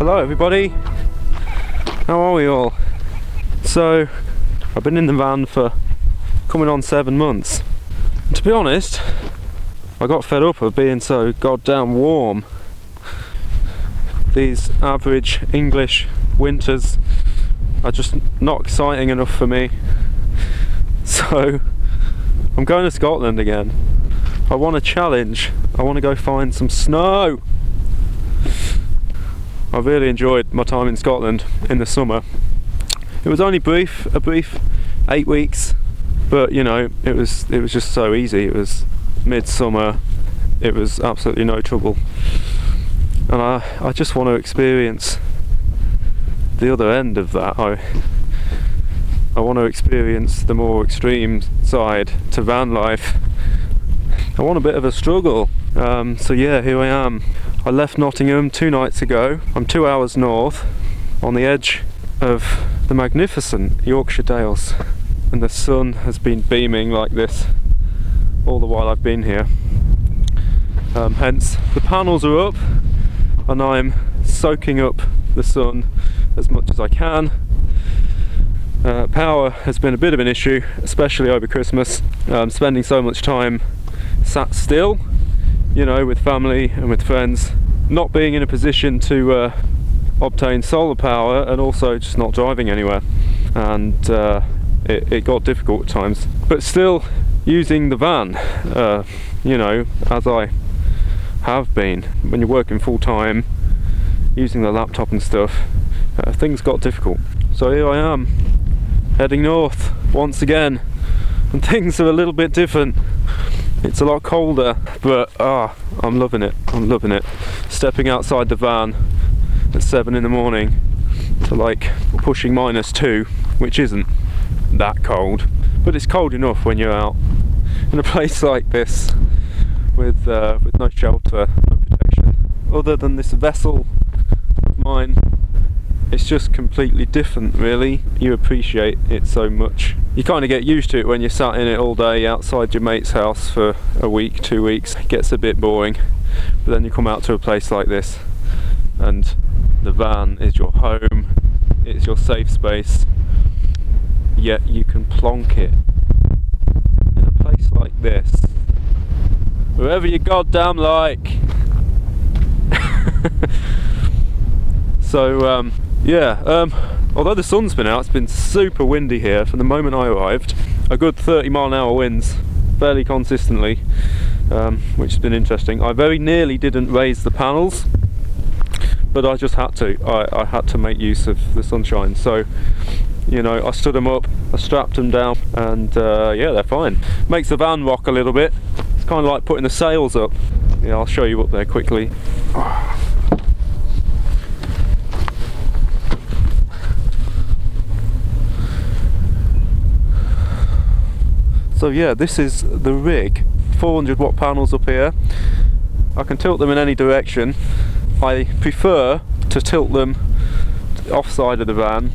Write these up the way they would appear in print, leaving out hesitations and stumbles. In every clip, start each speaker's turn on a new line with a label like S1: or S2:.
S1: Hello everybody, how are we all? So, I've been in the van for coming on 7 months. And to be honest, I got fed up of being so goddamn warm. These average English winters are just not exciting enough for me. So, I'm going to Scotland again. I want a challenge. I want to go find some snow. I really enjoyed my time in Scotland in the summer. It was only a brief 8 weeks, but you know, it was just so easy. It was midsummer. It was absolutely no trouble, and I just want to experience the other end of that. I want to experience the more extreme side to van life. I want a bit of a struggle. So yeah, here I am. I left Nottingham 2 nights ago. I'm 2 hours north on the edge of the magnificent Yorkshire Dales, and the sun has been beaming like this all the while I've been here. Hence the panels are up and I'm soaking up the sun as much as I can. Power has been a bit of an issue, especially over Christmas. Spending so much time sat still, you know, with family and with friends, not being in a position to obtain solar power, and also just not driving anywhere, and it got difficult at times, but still using the van, you know, as I have been. When you're working full time, using the laptop and stuff, things got difficult. So here I am, heading north once again, and things are a little bit different. It's a lot colder, but I'm loving it. I'm loving it. Stepping outside the van at 7 in the morning to like pushing -2, which isn't that cold, but it's cold enough when you're out in a place like this with no shelter, no protection. Other than this vessel of mine, it's just completely different, really. You appreciate it so much. You kind of get used to it when you're sat in it all day outside your mate's house for a week, 2 weeks. It gets a bit boring, but then you come out to a place like this and the van is your home, it's your safe space, yet you can plonk it in a place like this, wherever you goddamn like. So although the sun's been out, it's been super windy here from the moment I arrived. A good 30-mile-an-hour winds, fairly consistently, which has been interesting. I very nearly didn't raise the panels, but I just had to. I had to make use of the sunshine. So, you know, I stood them up, I strapped them down, and yeah, they're fine. Makes the van rock a little bit. It's kind of like putting the sails up. Yeah, I'll show you up there quickly. So yeah, this is the rig. 400 watt panels up here. I can tilt them in any direction. I prefer to tilt them off side of the van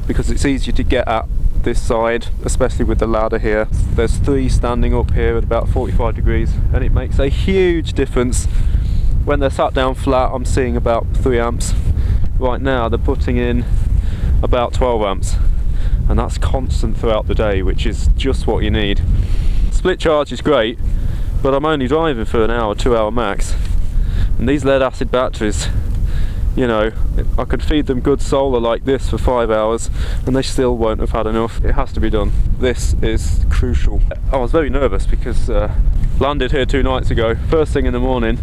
S1: because it's easier to get at this side, especially with the ladder here. There's 3 standing up here at about 45 degrees, and it makes a huge difference. When they're sat down flat, I'm seeing about 3 amps. Right now they're putting in about 12 amps. And that's constant throughout the day, which is just what you need. Split charge is great, but I'm only driving for an hour, 2 hour max. And these lead acid batteries, you know, I could feed them good solar like this for 5 hours and they still won't have had enough. It has to be done. This is crucial. I was very nervous because landed here 2 nights ago, first thing in the morning,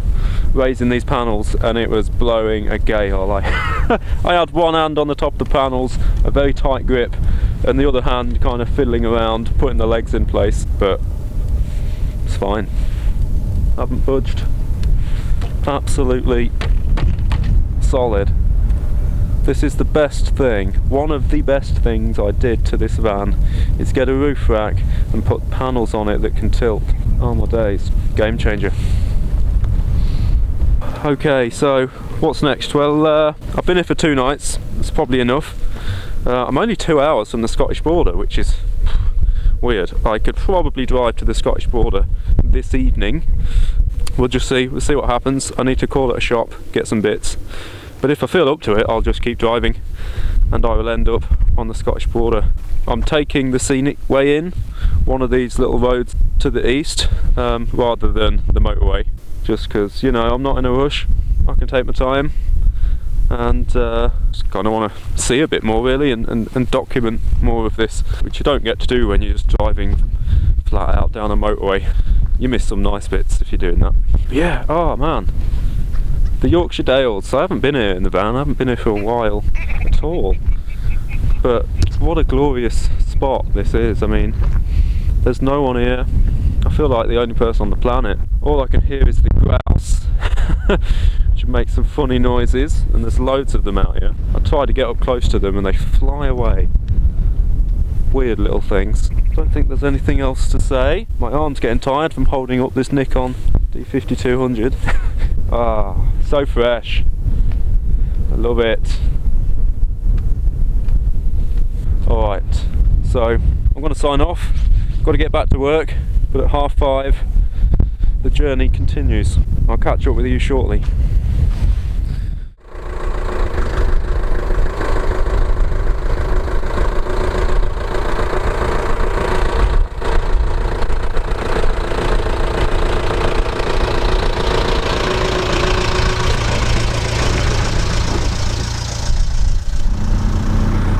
S1: raising these panels, and it was blowing a gale. I had one hand on the top of the panels, a very tight grip, and the other hand kind of fiddling around, putting the legs in place, but it's fine. Haven't budged. Absolutely solid. This is the best thing, one of the best things I did to this van, is get a roof rack and put panels on it that can tilt. Oh my days, game changer. Okay, so what's next? Well, I've been here for 2 nights, it's probably enough. I'm only 2 hours from the Scottish border, which is weird. I could probably drive to the Scottish border this evening. We'll just see, we'll see what happens. I need to call at a shop, get some bits, But if I feel up to it, I'll just keep driving and I will end up on the Scottish border. I'm taking the scenic way in, one of these little roads to the east, rather than the motorway, just because, you know, I'm not in a rush. I can take my time and just kind of want to see a bit more really, and document more of this, which you don't get to do when you're just driving flat out down a motorway. You miss some nice bits if you're doing that. But yeah, oh man, the Yorkshire Dales. I haven't been here in the van, I haven't been here for a while at all, but what a glorious spot this is. I mean, there's no one here. I feel like the only person on the planet. All I can hear is the grouse which makes some funny noises, and there's loads of them out here. I try to get up close to them and they fly away. Weird little things. Don't think there's anything else to say. My arm's getting tired from holding up this Nikon D5200. Ah, so fresh. I love it. Alright, so I'm going to sign off. Got to get back to work, but at 5:30 the journey continues. I'll catch up with you shortly.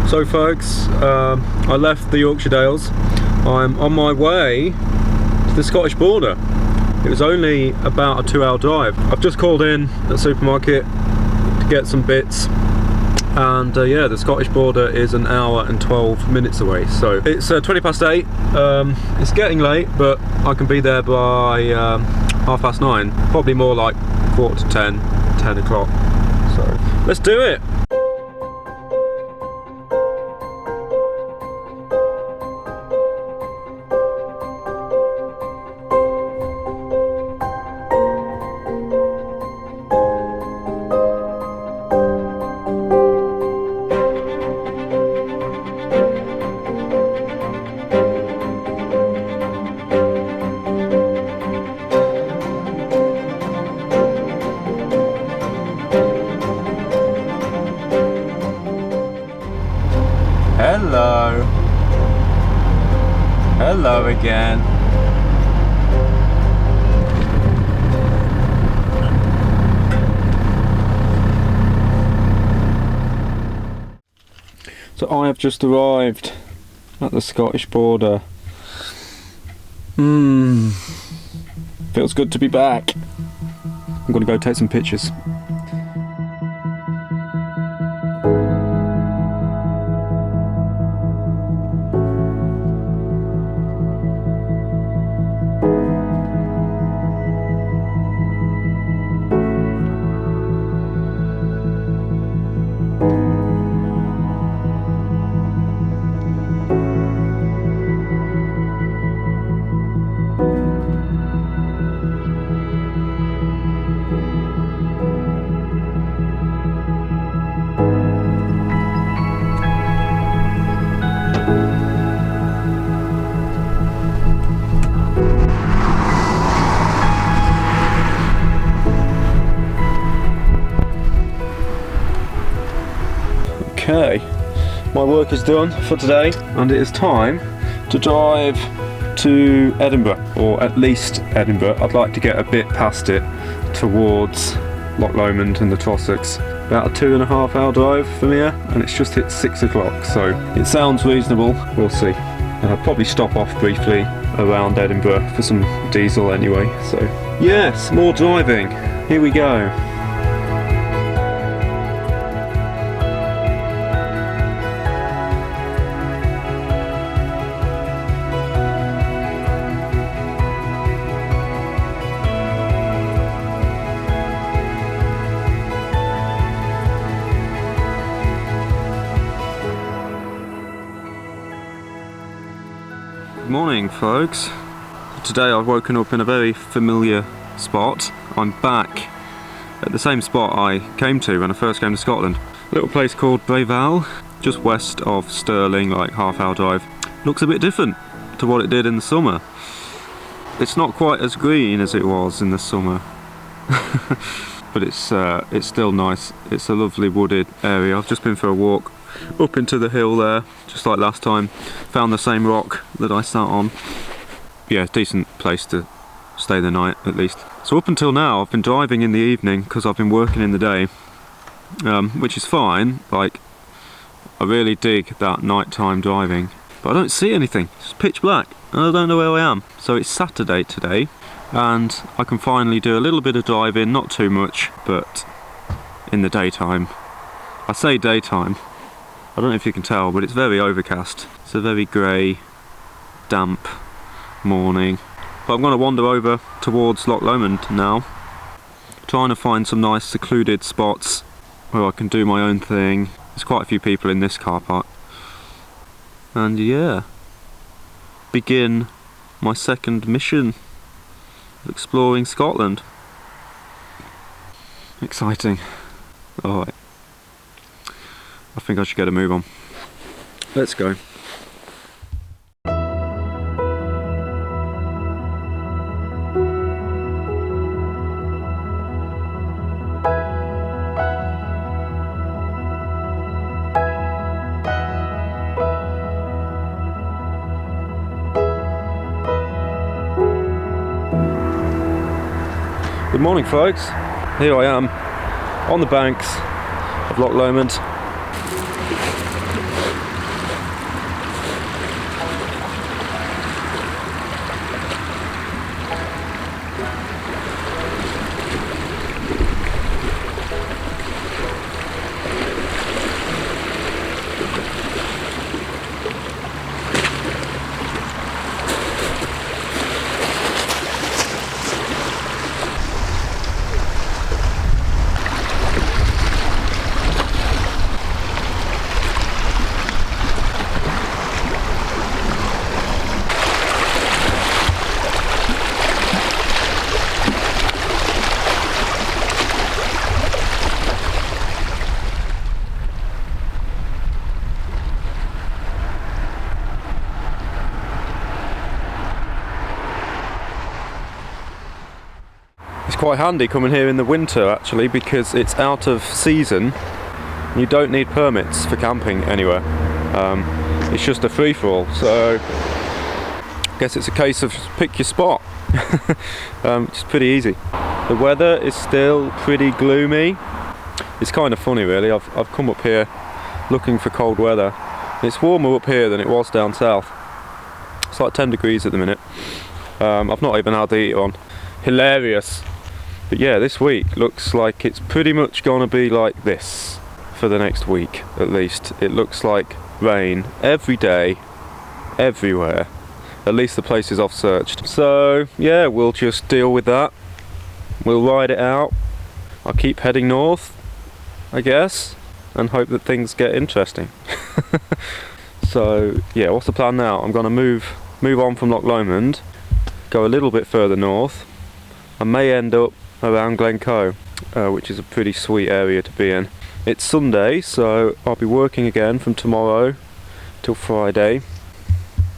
S1: So folks, I left the Yorkshire Dales. I'm on my way to the Scottish border. It was only about a 2-hour drive. I've just called in at the supermarket to get some bits, and yeah, the Scottish border is an hour and 12 minutes away. So it's 8:20. It's getting late, but I can be there by 9:30. Probably more like 9:45, 10 o'clock. So let's do it. Hello. Hello again. So I have just arrived at the Scottish border. Feels good to be back. I'm gonna go take some pictures. Okay, my work is done for today, and it is time to drive to Edinburgh, or at least Edinburgh. I'd like to get a bit past it towards Loch Lomond and the Trossachs. About a 2.5 hour drive from here, and it's just hit 6 o'clock, so it sounds reasonable. We'll see. I'll probably stop off briefly around Edinburgh for some diesel anyway. So yes, more driving. Here we go. Good morning folks. Today I've woken up in a very familiar spot. I'm back at the same spot I came to when I first came to Scotland. A little place called Breval, just west of Stirling, like half-hour drive. Looks a bit different to what it did in the summer. It's not quite as green as it was in the summer. but it's still nice. It's a lovely wooded area. I've just been for a walk up into the hill there, just like last time. Found the same rock that I sat on. Yeah, decent place to stay the night at least. So up until now I've been driving in the evening because I've been working in the day, which is fine. Like, I really dig that nighttime driving, but I don't see anything. It's pitch black and I don't know where I am. So it's Saturday today and I can finally do a little bit of driving, not too much, but in the daytime. I say daytime, I don't know if you can tell, but it's very overcast. It's a very grey, damp morning. But I'm going to wander over towards Loch Lomond now, trying to find some nice secluded spots where I can do my own thing. There's quite a few people in this car park. And yeah, begin my second mission of exploring Scotland. Exciting. Alright, I think I should get a move on. Let's go. Good morning, folks. Here I am on the banks of Loch Lomond. It's quite handy coming here in the winter actually, because it's out of season. You don't need permits for camping anywhere. It's just a free-for-all, so I guess it's a case of pick your spot. It's pretty easy. The weather is still pretty gloomy. It's kind of funny really. I've come up here looking for cold weather. It's warmer up here than it was down south. It's like 10 degrees at the minute. I've not even had the heater on. Hilarious. But yeah, this week looks like it's pretty much gonna be like this for the next week at least. It looks like rain every day, everywhere. At least the places I've searched. So yeah, we'll just deal with that. We'll ride it out. I'll keep heading north, I guess, and hope that things get interesting. So yeah, what's the plan now? I'm gonna move on from Loch Lomond, go a little bit further north. I may end up around Glencoe, which is a pretty sweet area to be in. It's Sunday, so I'll be working again from tomorrow till Friday.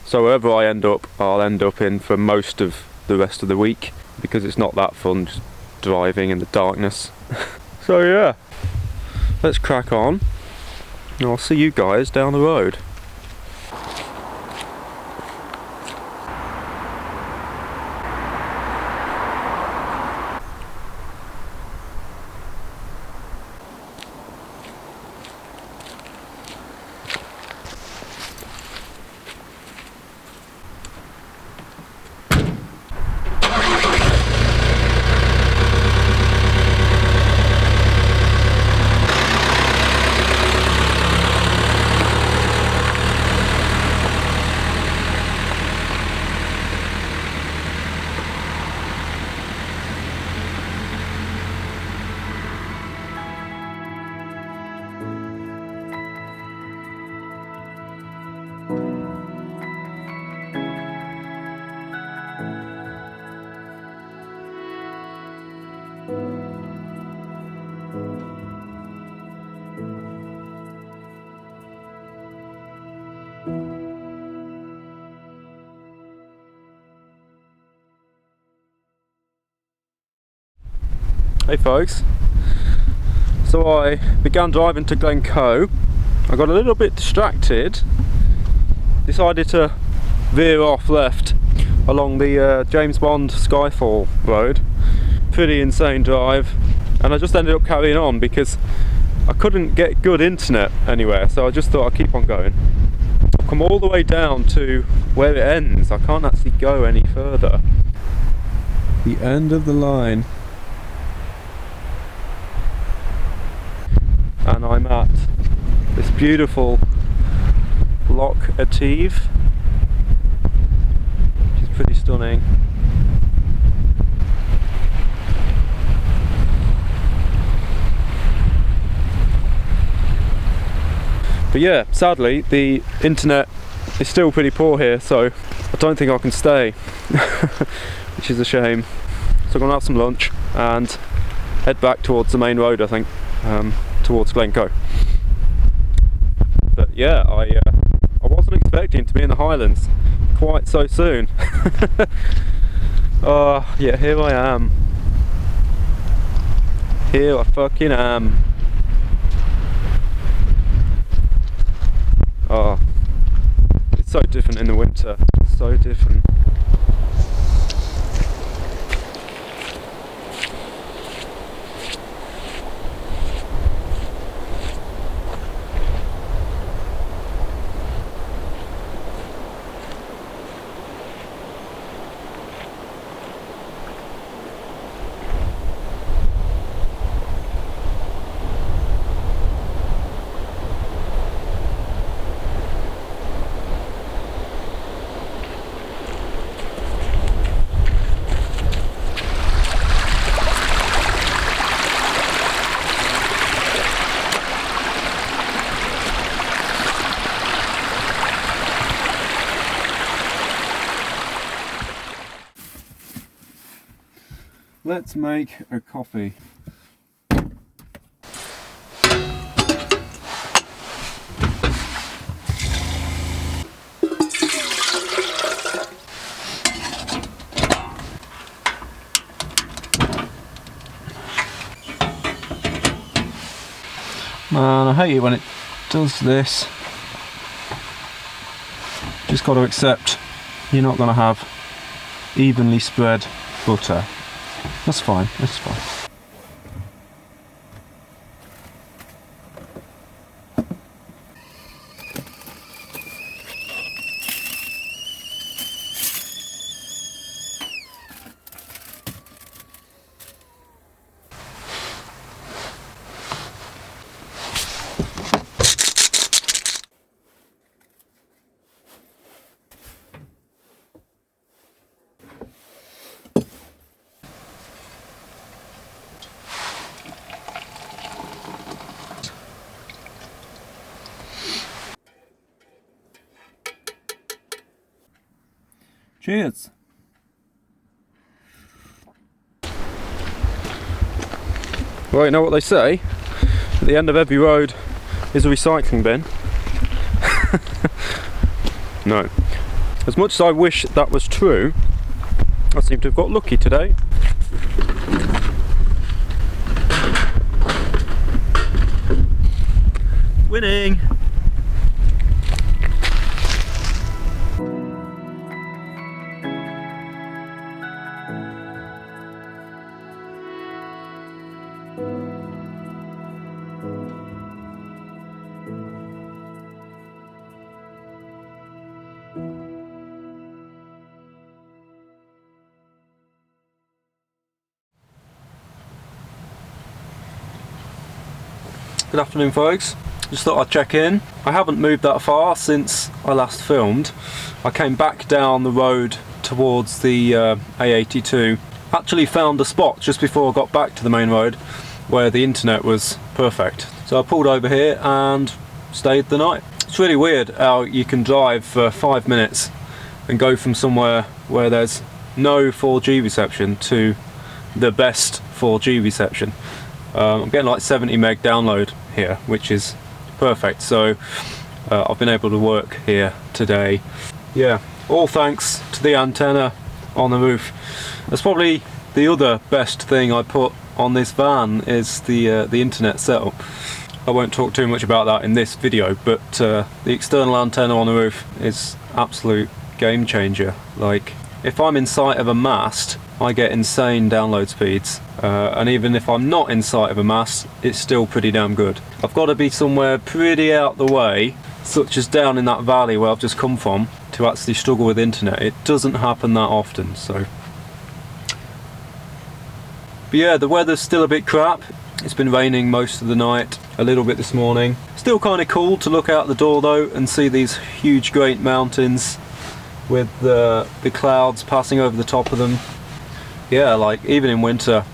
S1: So wherever I end up, I'll end up in for most of the rest of the week, because it's not that fun just driving in the darkness. So yeah, let's crack on, and I'll see you guys down the road. Hey folks, So I began driving to Glencoe. I got a little bit distracted, decided to veer off left along the James Bond Skyfall road. Pretty insane drive, and I just ended up carrying on because I couldn't get good internet anywhere, so I just thought I'd keep on going. I've come all the way down to where it ends. I can't actually go any further. The end of the line. And I'm at this beautiful Loch Lomond, which is pretty stunning. But yeah, sadly the internet is still pretty poor here, so I don't think I can stay, which is a shame. So I'm going to have some lunch and head back towards the main road, I think, towards Glencoe. But yeah, I wasn't expecting to be in the Highlands quite so soon. Oh yeah, here I am. Here I fucking am. Oh, it's so different in the winter, so different. Let's make a coffee. Man, I hate it when it does this. Just got to accept you're not going to have evenly spread butter. That's fine, that's fine. Cheers. Well, you know what they say? At the end of every road is a recycling bin. No. As much as I wish that was true, I seem to have got lucky today. Winning! Good afternoon, folks. Just thought I'd check in. I haven't moved that far since I last filmed. I came back down the road towards the A82. Actually found a spot just before I got back to the main road where the internet was perfect. So I pulled over here and stayed the night. It's really weird how you can drive for 5 minutes and go from somewhere where there's no 4G reception to the best 4G reception. I'm getting like 70 meg download here, which is perfect. So I've been able to work here today. Yeah, all thanks to the antenna on the roof. That's probably the other best thing I put on this van is the internet setup. I won't talk too much about that in this video, but the external antenna on the roof is absolute game changer. Like, if I'm in sight of a mast, I get insane download speeds, and even if I'm not in sight of a mast, it's still pretty damn good. I've got to be somewhere pretty out the way, such as down in that valley where I've just come from, to actually struggle with internet. It doesn't happen that often, so. But yeah, the weather's still a bit crap. It's been raining most of the night, a little bit this morning. Still kind of cool to look out the door though and see these huge great mountains with the clouds passing over the top of them. Yeah, like even in winter,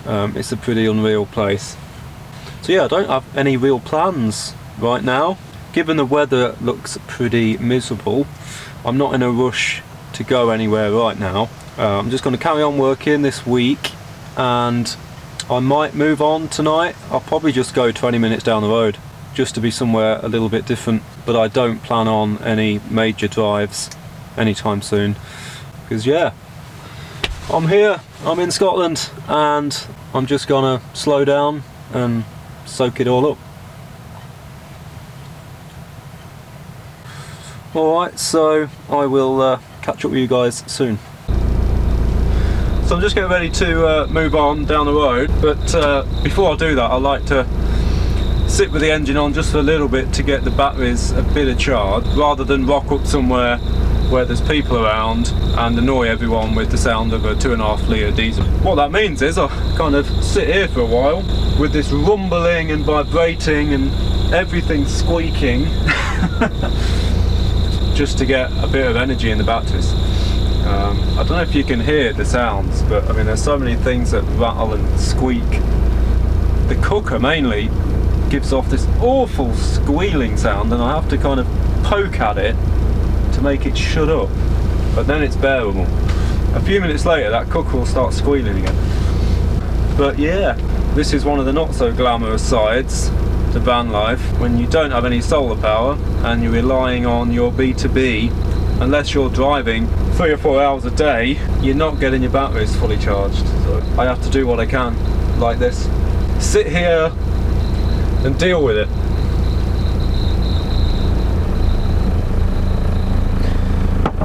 S1: it's a pretty unreal place. So yeah, I don't have any real plans right now. Given the weather looks pretty miserable, I'm not in a rush to go anywhere right now. I'm just going to carry on working this week, and I might move on tonight. I'll probably just go 20 minutes down the road just to be somewhere a little bit different, but I don't plan on any major drives anytime soon, because yeah, I'm here, I'm in Scotland, and I'm just gonna slow down and soak it all up. Alright, so I will catch up with you guys soon. So I'm just getting ready to move on down the road, but before I do that, I like to sit with the engine on just for a little bit to get the batteries a bit of charge, rather than rock up somewhere where there's people around and annoy everyone with the sound of a 2.5 litre diesel. What that means is I kind of sit here for a while with this rumbling and vibrating and everything squeaking just to get a bit of energy in the batteries. I don't know if you can hear the sounds, but I mean there's so many things that rattle and squeak. The cooker mainly gives off this awful squealing sound, and I have to kind of poke at it to make it shut up, but then it's bearable. A few minutes later that cooker will start squealing again. But yeah, this is one of the not so glamorous sides to van life when you don't have any solar power and you're relying on your B2B. Unless you're driving 3 or 4 hours a day, you're not getting your batteries fully charged. So I have to do what I can, like this. Sit here and deal with it.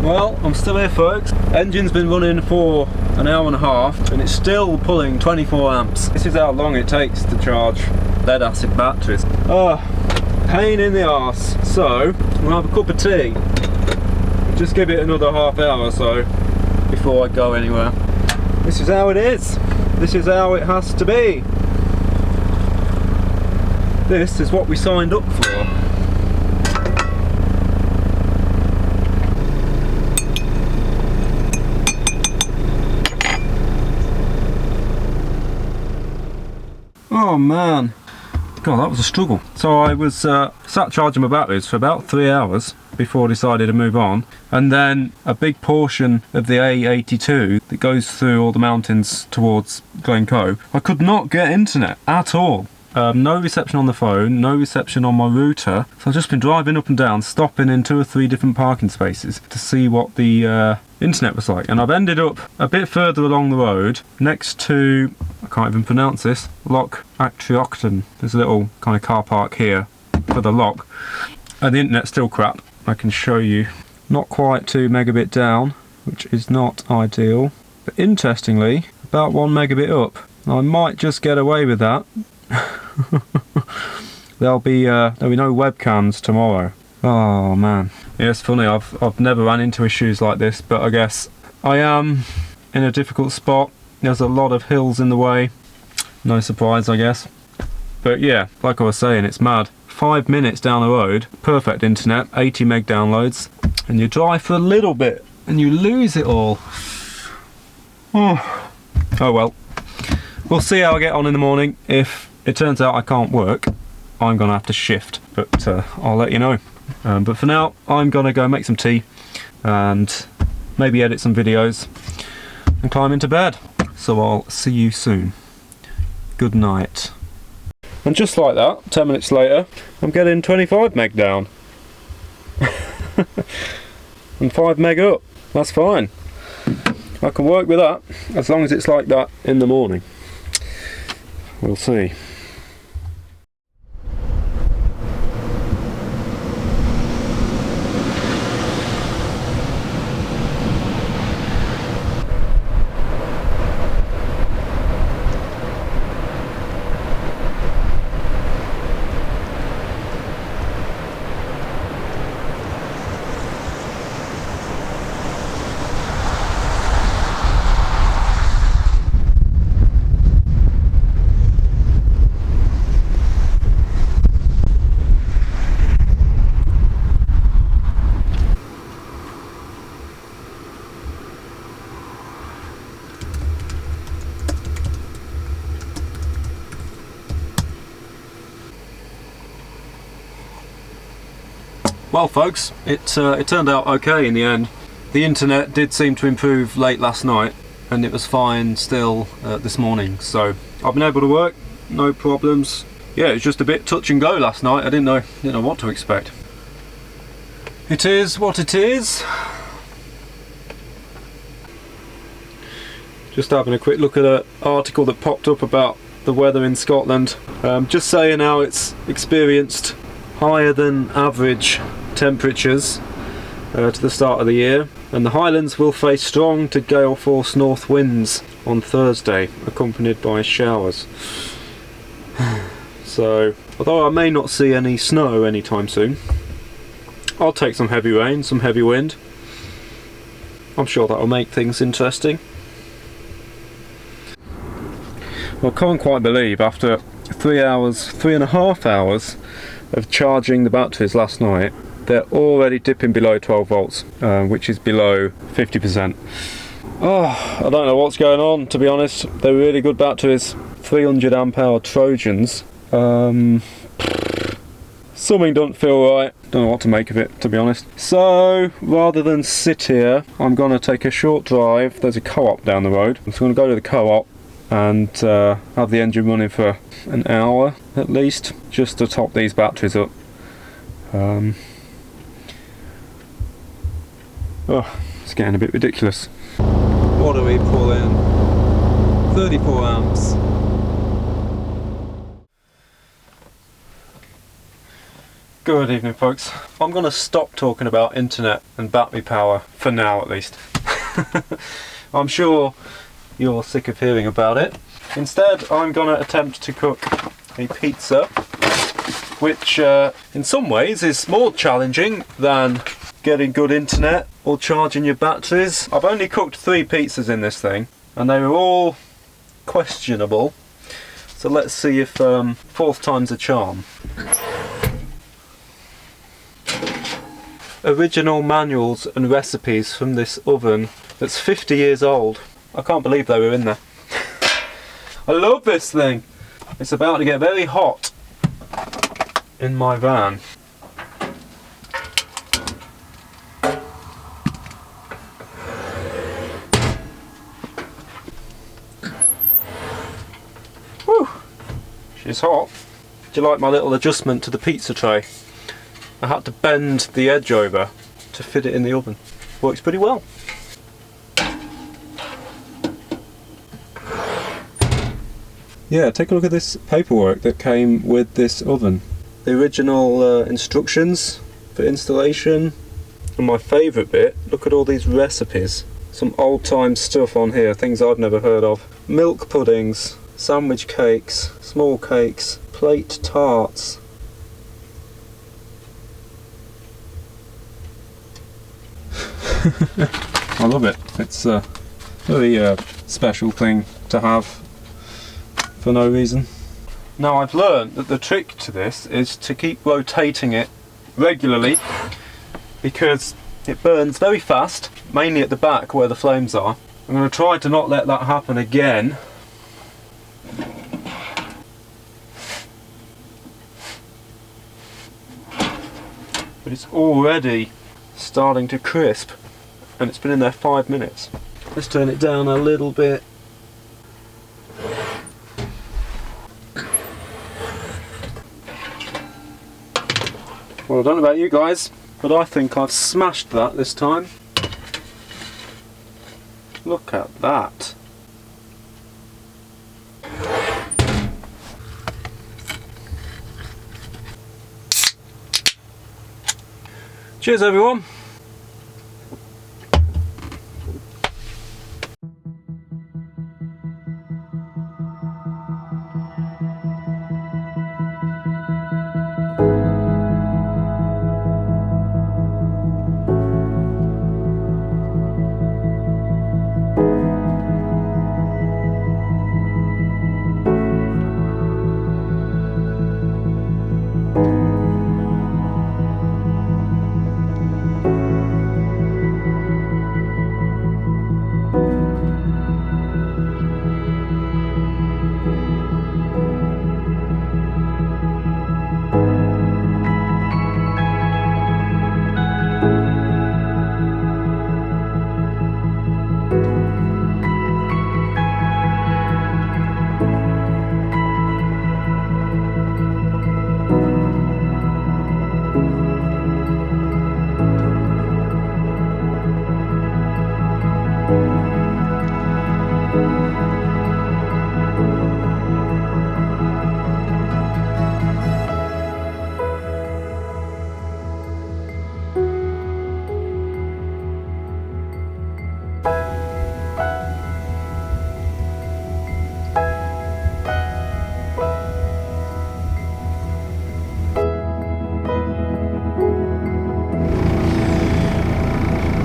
S1: Well, I'm still here folks. Engine's been running for an hour and a half and it's still pulling 24 amps. This is how long it takes to charge lead acid batteries. Pain in the arse. So, we'll have a cup of tea. Just give it another half hour or so before I go anywhere. This is how it is. This is how it has to be. This is what we signed up for. Oh man. God, that was a struggle. So I was sat charging my batteries for about 3 hours before I decided to move on, and then a big portion of the A82 that goes through all the mountains towards Glencoe, I could not get internet at all. No reception on the phone, no reception on my router, so I've just been driving up and down, stopping in 2 or 3 different parking spaces to see what the internet was like, and I've ended up a bit further along the road next to, I can't even pronounce this, Loch Lomond. There's a little kind of car park here for the lock, and the internet's still crap. I can show you, not quite 2 megabit down, which is not ideal, but interestingly about 1 megabit up. I might just get away with that. There'll be no webcams tomorrow. Oh man, yeah, it's funny, I've never ran into issues like this, but I guess I am in a difficult spot. There's a lot of hills in the way, no surprise I guess. But yeah, like I was saying, it's mad. 5 minutes down the road, perfect internet, 80 meg downloads, and you drive for a little bit and you lose it all. Oh well, we'll see how I get on in the morning. If it turns out I can't work, I'm gonna have to shift, but I'll let you know. But for now, I'm gonna go make some tea and maybe edit some videos and climb into bed. So I'll see you soon. Good night. And just like that, 10 minutes later, I'm getting 25 meg down. And 5 meg up. That's fine. I can work with that, as long as it's like that in the morning. we'll see. Well folks, it turned out okay in the end. The internet did seem to improve late last night and it was fine still this morning, so I've been able to work, no problems. Yeah, it was just a bit touch and go last night. I didn't know what to expect. It is what it is. Just having a quick look at an article that popped up about the weather in Scotland. Just saying how it's experienced higher than average temperatures to the start of the year, and the Highlands will face strong to gale force north winds on Thursday, accompanied by showers. So, although I may not see any snow anytime soon, I'll take some heavy rain, some heavy wind. I'm sure that'll make things interesting. Well, I can't quite believe after 3.5 hours of charging the batteries last night, they're already dipping below 12 volts, which is below 50%. Oh, I don't know what's going on, to be honest. They're really good batteries, 300 amp hour Trojans. Something don't feel right. Don't know what to make of it, to be honest. So, rather than sit here, I'm going to take a short drive. There's a co-op down the road. I'm just going to go to the co-op and have the engine running for an hour at least, just to top these batteries up. Oh, it's getting a bit ridiculous. What do we pull in? 34 amps. Good evening folks. I'm going to stop talking about internet and battery power, for now at least. I'm sure you're sick of hearing about it. Instead, I'm going to attempt to cook a pizza, which in some ways is more challenging than getting good internet or charging your batteries. I've only cooked 3 pizzas in this thing and they were all questionable, so let's see if 4th time's a charm. Original manuals and recipes from this oven that's 50 years old. I can't believe they were in there. I love this thing. It's about to get very hot in my van. Whew. She's hot. Do you like my little adjustment to the pizza tray? I had to bend the edge over to fit it in the oven. Works pretty well. Yeah, take a look at this paperwork that came with this oven. The original instructions for installation. And my favourite bit, look at all these recipes. Some old time stuff on here, things I've never heard of. Milk puddings, sandwich cakes, small cakes, plate tarts. I love it. It's a very special thing to have for no reason. Now I've learned that the trick to this is to keep rotating it regularly because it burns very fast, mainly at the back where the flames are. I'm going to try to not let that happen again. But it's already starting to crisp and it's been in there 5 minutes. Let's turn it down a little bit. Well, I don't know about you guys, but I think I've smashed that this time. Look at that. Cheers everyone.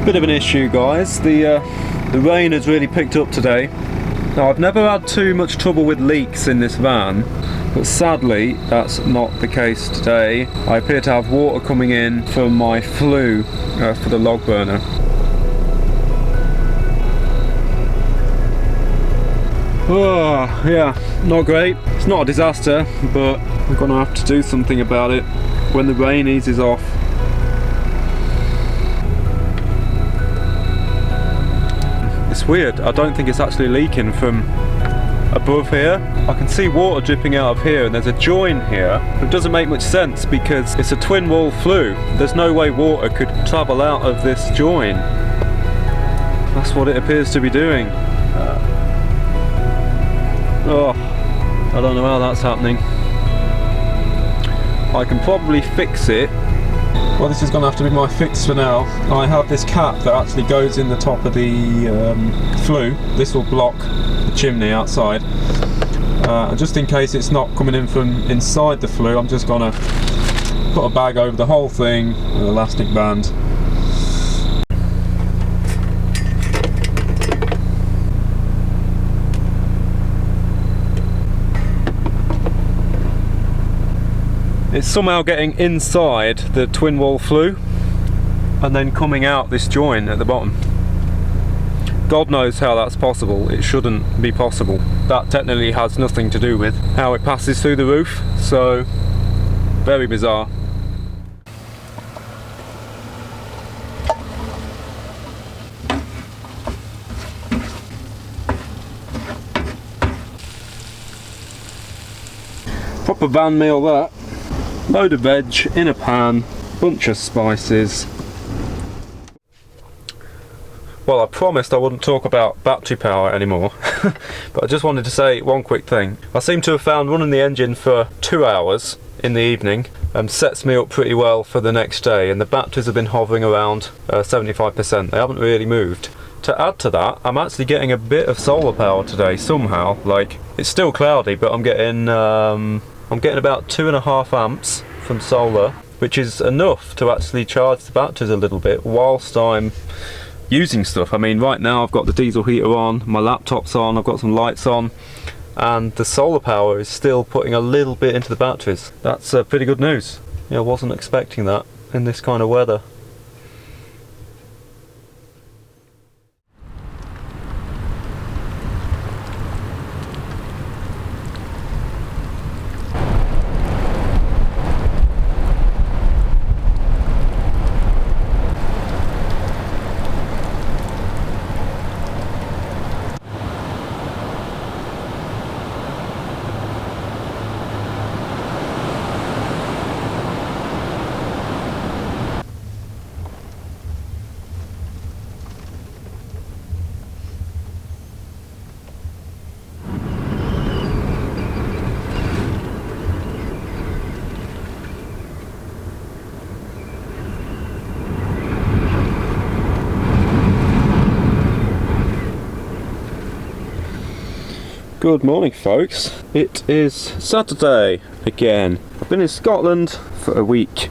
S1: Bit of an issue, guys. The rain has really picked up today. Now, I've never had too much trouble with leaks in this van, but sadly that's not the case today. I appear to have water coming in from my flue for the log burner. Oh yeah, not great. It's not a disaster, but we're gonna have to do something about it when the rain eases off. It's weird, I don't think it's actually leaking from above here. I can see water dripping out of here and there's a join here. It doesn't make much sense because it's a twin wall flue. There's no way water could travel out of this join. That's what it appears to be doing. Oh, I don't know how that's happening. I can probably fix it. Well, this is going to have to be my fix for now. I have this cap that actually goes in the top of the flue. This will block the chimney outside. And just in case it's not coming in from inside the flue, I'm just going to put a bag over the whole thing with an elastic band. It's somehow getting inside the twin wall flue and then coming out this join at the bottom. God knows how that's possible. It shouldn't be possible. That technically has nothing to do with how it passes through the roof, so very bizarre. Proper van meal that. Load of veg in a pan, bunch of spices. Well, I promised I wouldn't talk about battery power anymore, but I just wanted to say one quick thing. I seem to have found running the engine for 2 hours in the evening sets me up pretty well for the next day, and the batteries have been hovering around 75%. They haven't really moved. To add to that, I'm actually getting a bit of solar power today somehow. Like, it's still cloudy, but I'm getting about 2.5 amps from solar, which is enough to actually charge the batteries a little bit whilst I'm using stuff. I mean, right now I've got the diesel heater on, my laptop's on, I've got some lights on, and the solar power is still putting a little bit into the batteries. That's pretty good news. Yeah, I wasn't expecting that in this kind of weather. Good morning, folks. It is Saturday again. I've been in Scotland for a week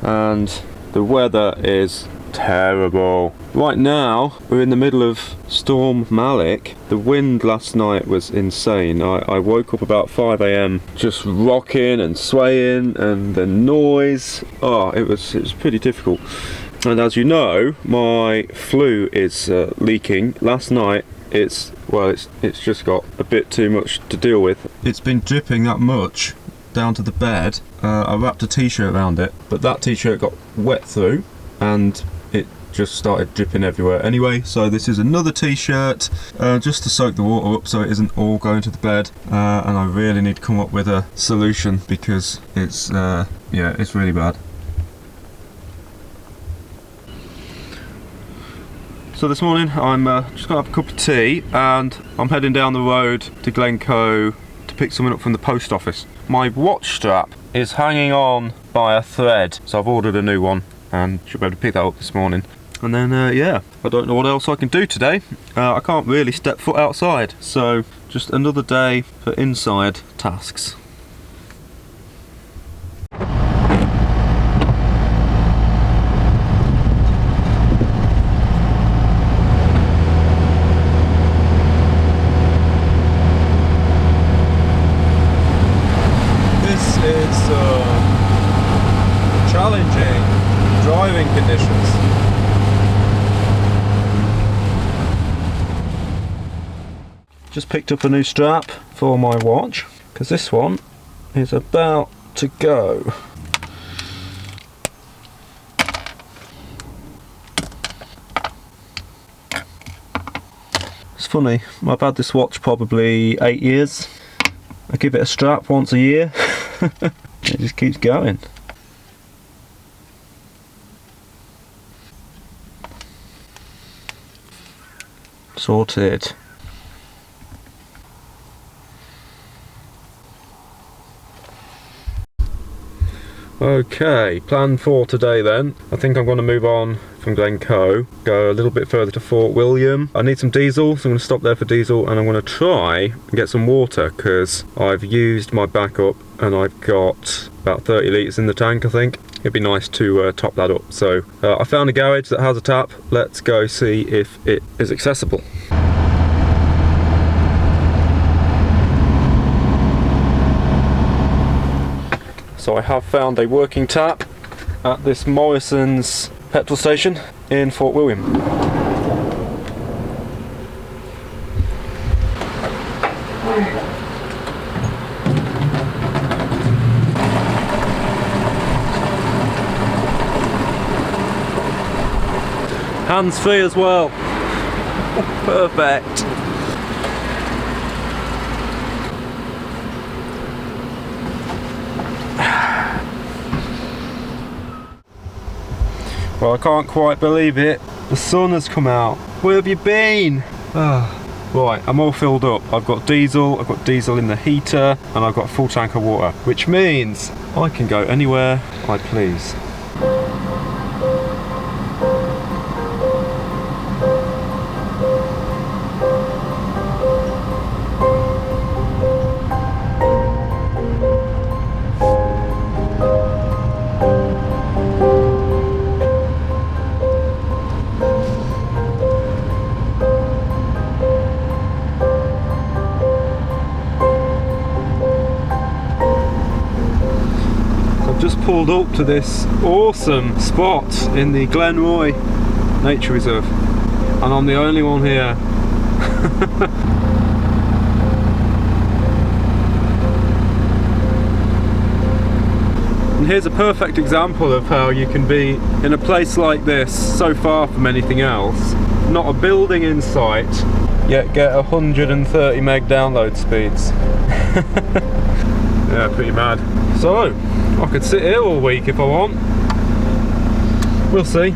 S1: and the weather is terrible. Right now we're in the middle of Storm Malik. The wind last night was insane. I woke up about 5 AM just rocking and swaying, and the noise, it was pretty difficult. And as you know, my flue is leaking. Last night it's just got a bit too much to deal with. It's been dripping that much down to the bed. I wrapped a t-shirt around it, but that t-shirt got wet through and it just started dripping everywhere. Anyway, so this is another t-shirt just to soak the water up so it isn't all going to the bed, and I really need to come up with a solution because it's it's really bad. So this morning I'm just gonna have a cup of tea and I'm heading down the road to Glencoe to pick something up from the post office. My watch strap is hanging on by a thread, so I've ordered a new one and should be able to pick that up this morning. And then I don't know what else I can do today. I can't really step foot outside, so just another day for inside tasks. It's challenging driving conditions. Just picked up a new strap for my watch because this one is about to go. It's funny, I've had this watch probably 8 years. I give it a strap once a year. It just keeps going. Sorted. Okay, plan for today then. I think I'm going to move on from Glencoe, go a little bit further to Fort William. I need some diesel, so I'm going to stop there for diesel, and I'm going to try and get some water because I've used my backup and I've got about 30 litres in the tank, I think. It'd be nice to top that up. So I found a garage that has a tap. Let's go see if it is accessible. So I have found a working tap at this Morrison's petrol station in Fort William. Hands free as well. Perfect. Well, I can't quite believe it. The sun has come out. Where have you been? Right, I'm all filled up. I've got diesel in the heater, and I've got a full tank of water, which means I can go anywhere I please. Just pulled up to this awesome spot in the Glenroy Nature Reserve, and I'm the only one here. And here's a perfect example of how you can be in a place like this, so far from anything else, not a building in sight, yet get 130 meg download speeds. Yeah, pretty mad. So I could sit here all week if I want. We'll see.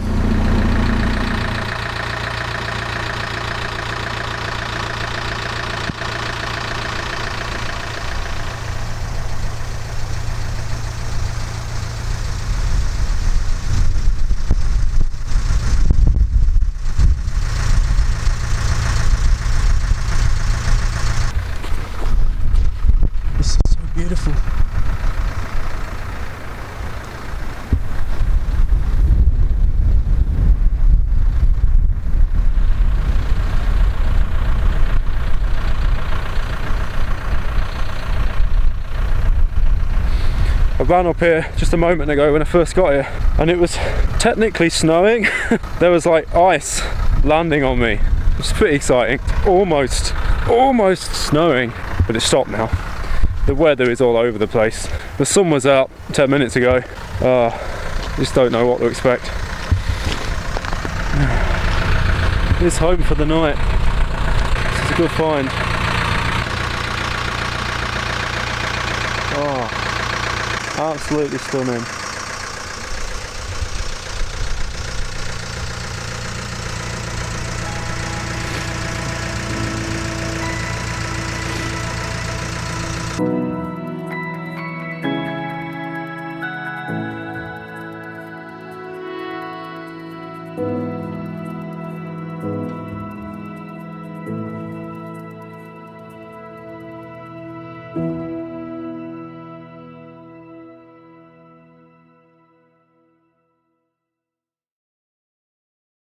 S1: van up here just a moment ago when I first got here, and it was technically snowing. There was like ice landing on me. It was pretty exciting. Almost snowing, but it stopped now. The weather is all over the place. The sun was out 10 minutes ago. Just don't know what to expect. It's home for the night. This is a good find. Oh, absolutely stunning.